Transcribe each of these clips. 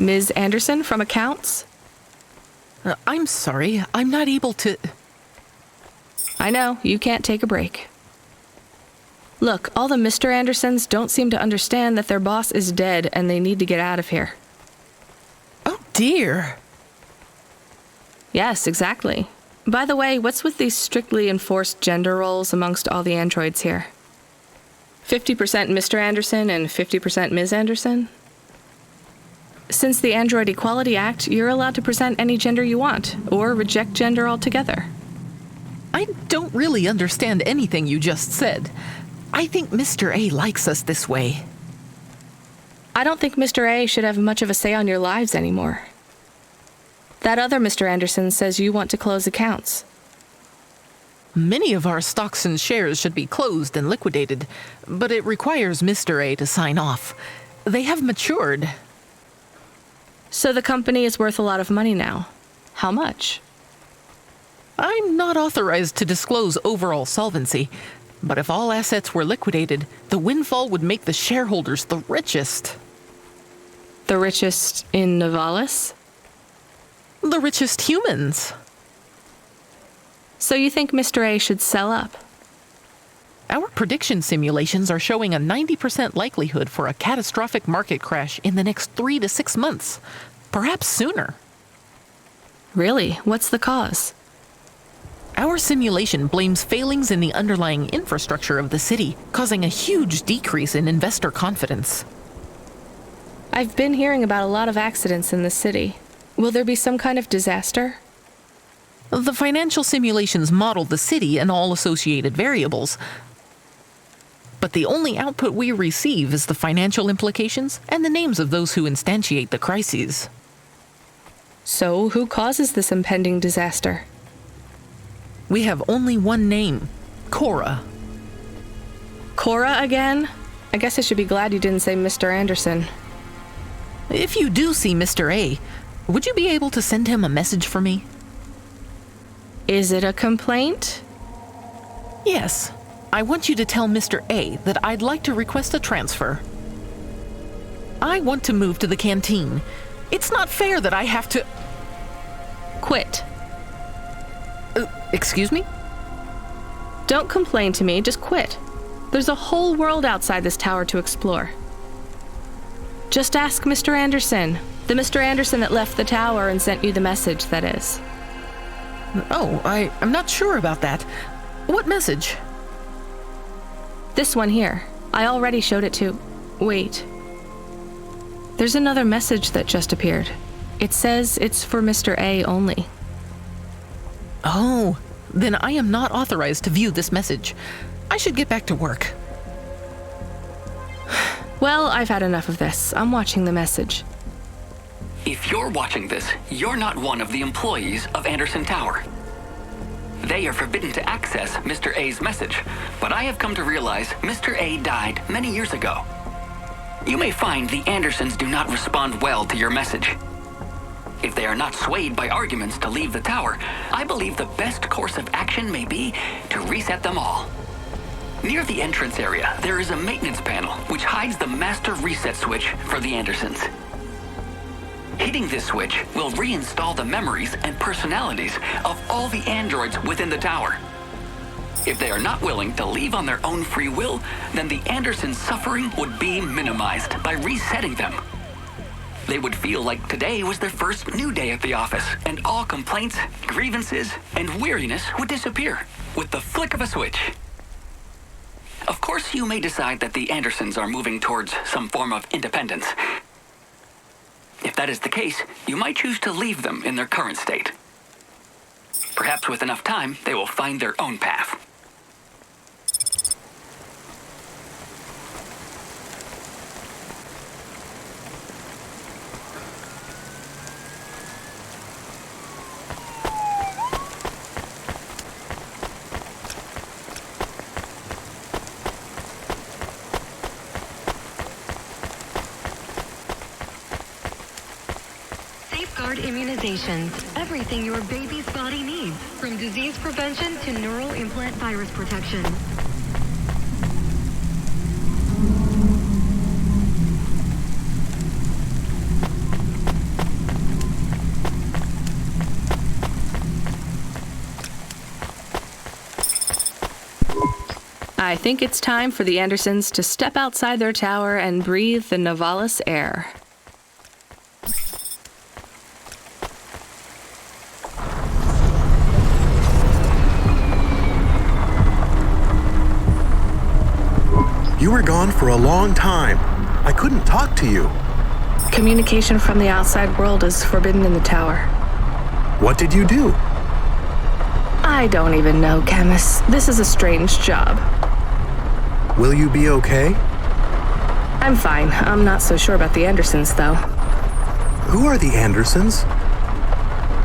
Ms. Anderson from accounts? I'm sorry, I'm not able to... I know, you can't take a break. Look, all the Mr. Andersons don't seem to understand that their boss is dead and they need to get out of here. Oh dear. Yes, exactly. By the way, what's with these strictly enforced gender roles amongst all the androids here? 50% Mr. Anderson and 50% Ms. Anderson? Since the Android Equality Act, you're allowed to present any gender you want, or reject gender altogether. I don't really understand anything you just said. I think Mr. A likes us this way. I don't think Mr. A should have much of a say on your lives anymore. That other Mr. Anderson says you want to close accounts. Many of our stocks and shares should be closed and liquidated, but it requires Mr. A to sign off. They have matured. So the company is worth a lot of money now. How much? I'm not authorized to disclose overall solvency, but if all assets were liquidated, the windfall would make the shareholders the richest. The richest in Nivalis? The richest humans. So you think Mr. A should sell up? Our prediction simulations are showing a 90% likelihood for a catastrophic market crash in the next 3 to 6 months, perhaps sooner. Really? What's the cause? Our simulation blames failings in the underlying infrastructure of the city, causing a huge decrease in investor confidence. I've been hearing about a lot of accidents in the city. Will there be some kind of disaster? The financial simulations model the city and all associated variables, but the only output we receive is the financial implications and the names of those who instantiate the crises. So, who causes this impending disaster? We have only one name, Cora. Cora again? I guess I should be glad you didn't say Mr. Anderson. If you do see Mr. A, would you be able to send him a message for me? Is it a complaint? Yes. I want you to tell Mr. A that I'd like to request a transfer. I want to move to the canteen. It's not fair that I have to... Quit. Excuse me? Don't complain to me, just quit. There's a whole world outside this tower to explore. Just ask Mr. Anderson. The Mr. Anderson that left the tower and sent you the message, that is. Oh, I'm not sure about that. What message? This one here. I already showed it to... Wait. There's another message that just appeared. It says it's for Mr. A only. Oh, then I am not authorized to view this message. I should get back to work. Well, I've had enough of this. I'm watching the message. If you're watching this, you're not one of the employees of Anderson Tower. They are forbidden to access Mr. A's message, but I have come to realize Mr. A died many years ago. You may find the Andersons do not respond well to your message. If they are not swayed by arguments to leave the tower, I believe the best course of action may be to reset them all. Near the entrance area, there is a maintenance panel which hides the master reset switch for the Andersons. Hitting this switch will reinstall the memories and personalities of all the androids within the tower. If they are not willing to leave on their own free will, then the Andersons' suffering would be minimized by resetting them. They would feel like today was their first new day at the office, and all complaints, grievances, and weariness would disappear with the flick of a switch. Of course, you may decide that the Andersons are moving towards some form of independence. If that is the case, you might choose to leave them in their current state. Perhaps with enough time, they will find their own path. Immunizations. Everything your baby's body needs, from disease prevention to neural implant virus protection. I think it's time for the Andersons to step outside their tower and breathe the Nivalis air. You were gone for a long time. I couldn't talk to you. Communication from the outside world is forbidden in the tower. What did you do? I don't even know, Camus. This is a strange job. Will you be okay? I'm fine. I'm not so sure about the Andersons, though. Who are the Andersons?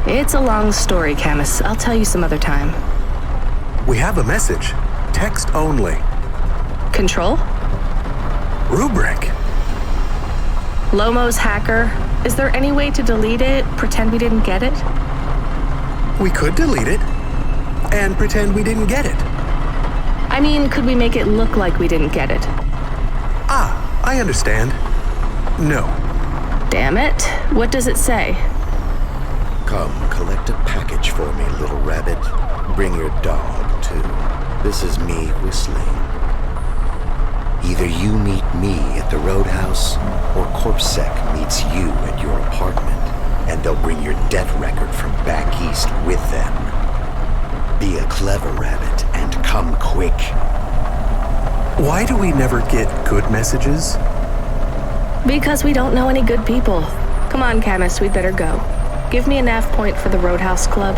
It's a long story, Camus. I'll tell you some other time. We have a message. Text only. Control? Rubric. Lomo's hacker. Is there any way to delete it? Pretend we didn't get it? We could delete it and pretend we didn't get it. I mean, could we make it look like we didn't get it? Ah, I understand. No. Damn it. What does it say? Come, collect a package for me, little rabbit. Bring your dog, too. This is me whistling. Either you meet me at the roadhouse, or CorpSec meets you at your apartment, and they'll bring your debt record from back east with them. Be a clever rabbit and come quick. Why do we never get good messages? Because we don't know any good people. Come on, Camus, we'd better go. Give me a nav point for the Roadhouse Club.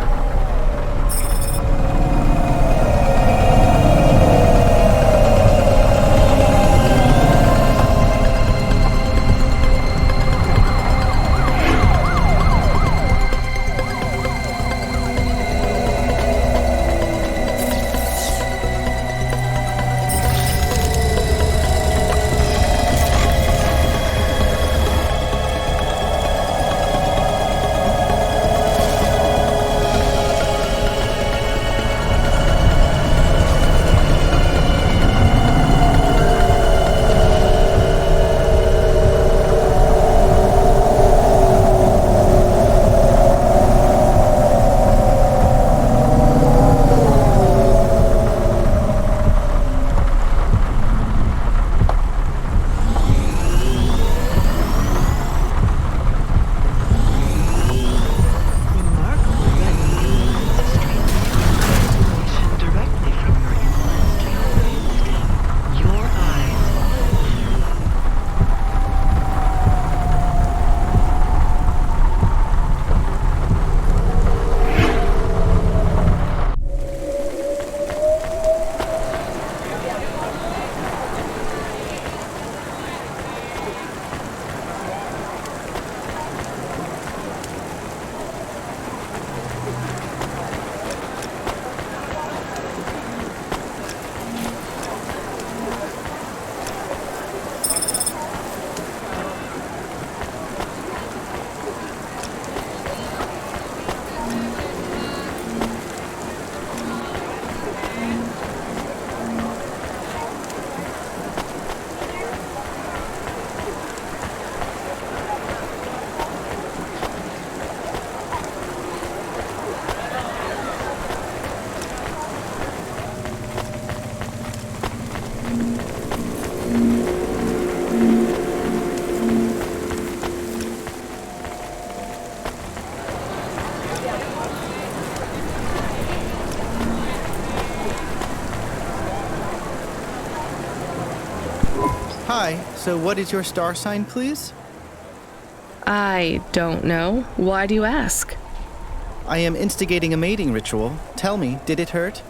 Hi, so what is your star sign, please? I don't know. Why do you ask? I am instigating a mating ritual. Tell me, did it hurt?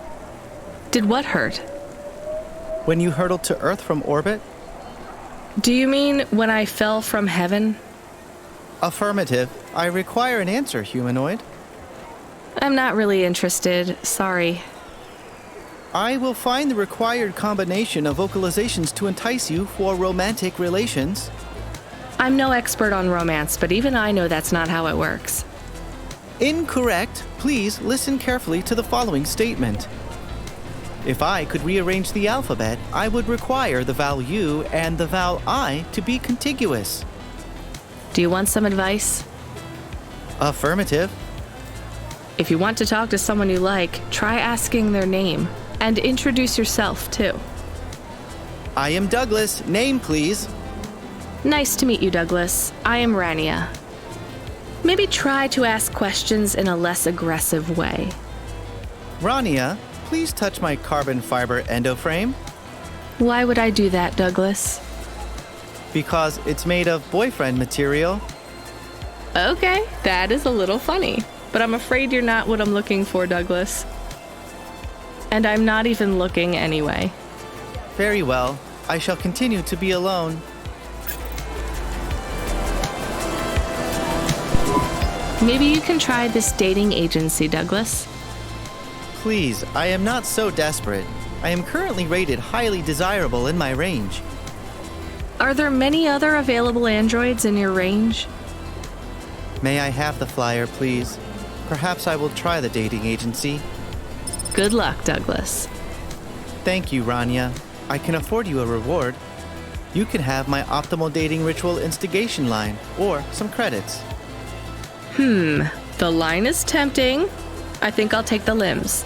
Did what hurt? When you hurtled to Earth from orbit? Do you mean when I fell from heaven? Affirmative. I require an answer, humanoid. I'm not really interested. Sorry. I will find the required combination of vocalizations to entice you for romantic relations. I'm no expert on romance, but even I know that's not how it works. Incorrect. Please listen carefully to the following statement. If I could rearrange the alphabet, I would require the vowel U and the vowel I to be contiguous. Do you want some advice? Affirmative. If you want to talk to someone you like, try asking their name. And introduce yourself, too. I am Douglas. Name, please. Nice to meet you, Douglas. I am Rania. Maybe try to ask questions in a less aggressive way. Rania, please touch my carbon fiber endoframe. Why would I do that, Douglas? Because it's made of boyfriend material. Okay, that is a little funny, but I'm afraid you're not what I'm looking for, Douglas. And I'm not even looking anyway. Very well. I shall continue to be alone. Maybe you can try this dating agency, Douglas. Please, I am not so desperate. I am currently rated highly desirable in my range. Are there many other available androids in your range? May I have the flyer, please? Perhaps I will try the dating agency. Good luck, Douglas. Thank you, Rania. I can afford you a reward. You can have my optimal dating ritual instigation line, or some credits. The line is tempting. I think I'll take the limbs.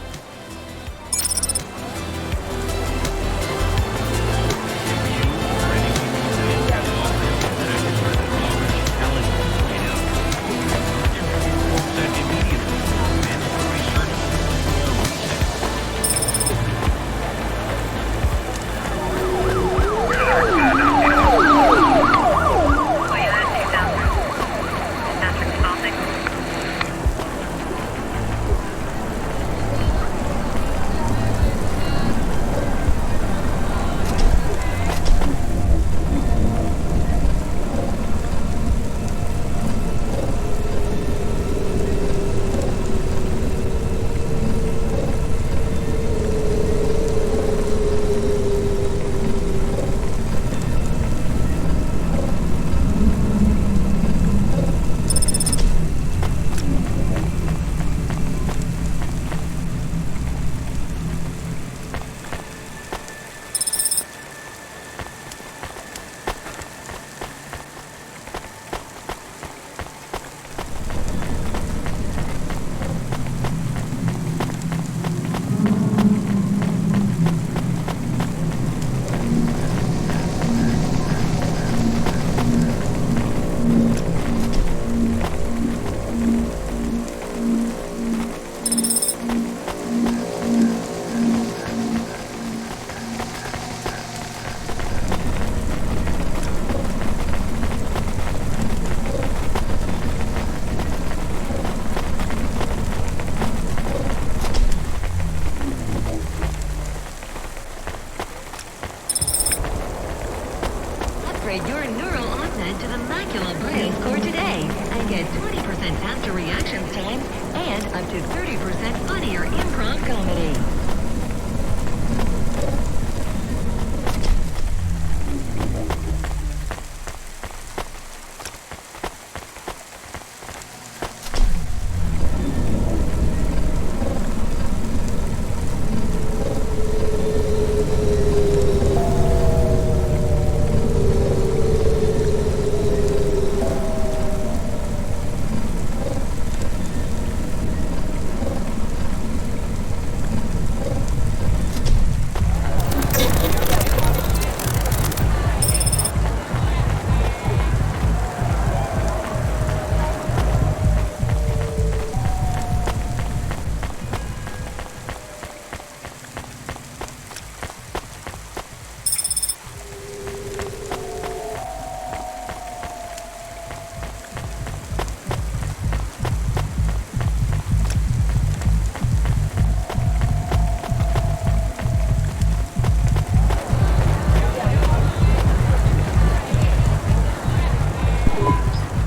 Upgrade your neural onset to the Macula Bio score today and get 20% faster reactions time and up to 30% funnier improv comedy.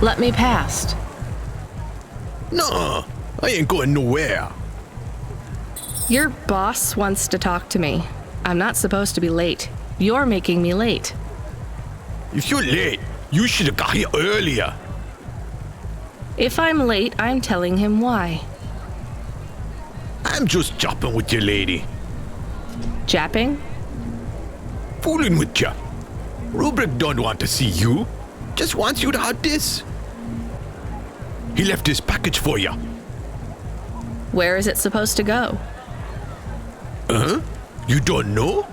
Let me past. Nuh-uh. I ain't going nowhere. Your boss wants to talk to me. I'm not supposed to be late. You're making me late. If you're late, you should have got here earlier. If I'm late, I'm telling him why. I'm just chopping with your lady. Japping? Fooling with ya. Rubric don't want to see you. Just wants you to have this. He left his package for ya. Where is it supposed to go? You don't know?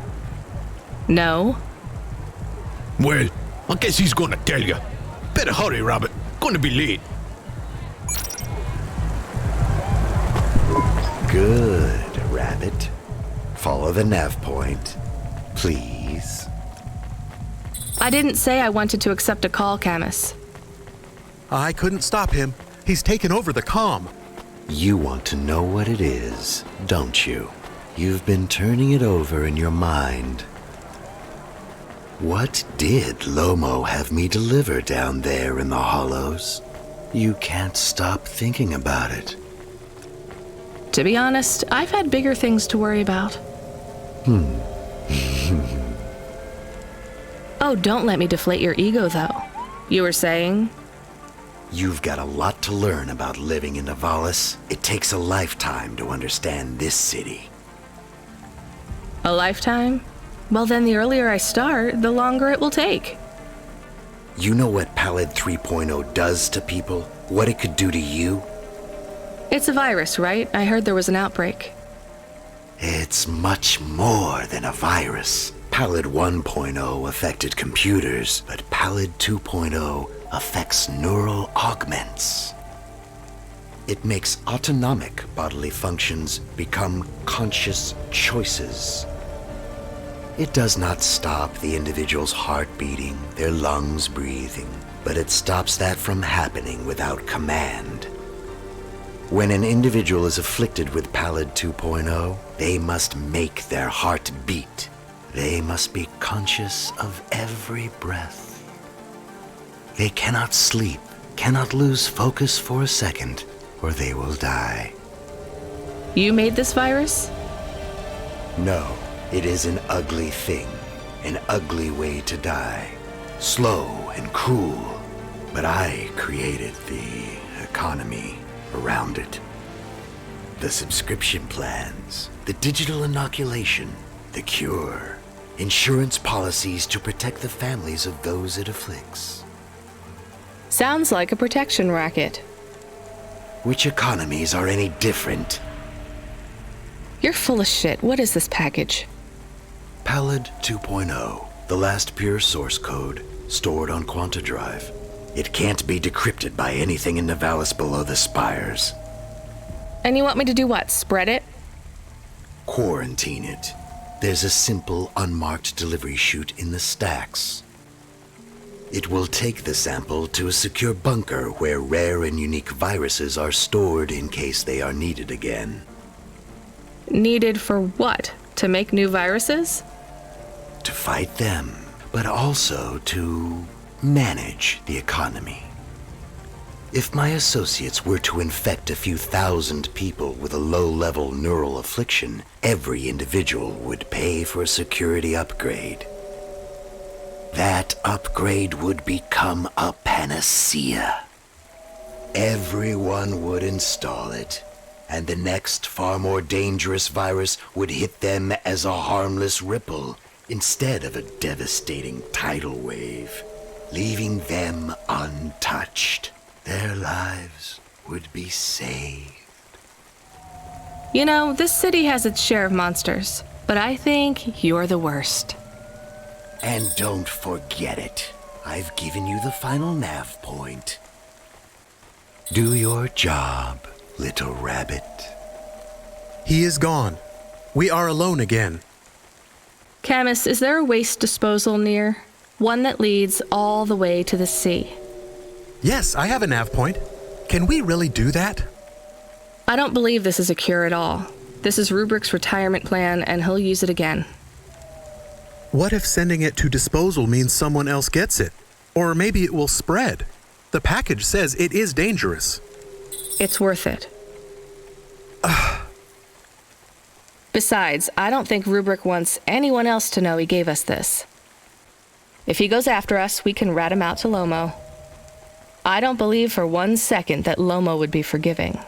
No. Well, I guess he's gonna tell you. Better hurry, Rabbit. Gonna be late. Good, Rabbit. Follow the nav point, please. I didn't say I wanted to accept a call, Camus. I couldn't stop him. He's taken over the comm. You want to know what it is, don't you? You've been turning it over in your mind. What did Lomo have me deliver down there in the hollows? You can't stop thinking about it. To be honest, I've had bigger things to worry about. Oh, don't let me deflate your ego, though. You were saying? You've got a lot to learn about living in Nivalis. It takes a lifetime to understand this city. A lifetime? Well, then the earlier I start, the longer it will take. You know what Pallid 3.0 does to people? What it could do to you? It's a virus, right? I heard there was an outbreak. It's much more than a virus. Pallid 1.0 affected computers, but Pallid 2.0 affects neural augments. It makes autonomic bodily functions become conscious choices. It does not stop the individual's heart beating, their lungs breathing, but it stops that from happening without command. When an individual is afflicted with Pallid 2.0, they must make their heart beat. They must be conscious of every breath. They cannot sleep, cannot lose focus for a second, or they will die. You made this virus? No, it is an ugly thing, an ugly way to die. Slow and cruel, but I created the economy around it. The subscription plans, the digital inoculation, the cure, insurance policies to protect the families of those it afflicts. Sounds like a protection racket. Which economies are any different? You're full of shit. What is this package? Pallid 2.0, the last pure source code, stored on Quanta Drive. It can't be decrypted by anything in Nivalis below the spires. And you want me to do what? Spread it? Quarantine it. There's a simple, unmarked delivery chute in the stacks. It will take the sample to a secure bunker where rare and unique viruses are stored in case they are needed again. Needed for what? To make new viruses? To fight them, but also to manage the economy. If my associates were to infect a few thousand people with a low-level neural affliction, every individual would pay for a security upgrade. That upgrade would become a panacea. Everyone would install it, and the next far more dangerous virus would hit them as a harmless ripple instead of a devastating tidal wave, leaving them untouched. Their lives would be saved. You know, this city has its share of monsters, but I think you're the worst. And don't forget it. I've given you the final nav point. Do your job, little rabbit. He is gone. We are alone again. Camus, is there a waste disposal near? One that leads all the way to the sea. Yes, I have a nav point. Can we really do that? I don't believe this is a cure at all. This is Rubrick's retirement plan, and he'll use it again. What if sending it to disposal means someone else gets it? Or maybe it will spread. The package says it is dangerous. It's worth it. Besides, I don't think Rubrick wants anyone else to know he gave us this. If he goes after us, we can rat him out to Lomo. I don't believe for 1 second that Lomo would be forgiving.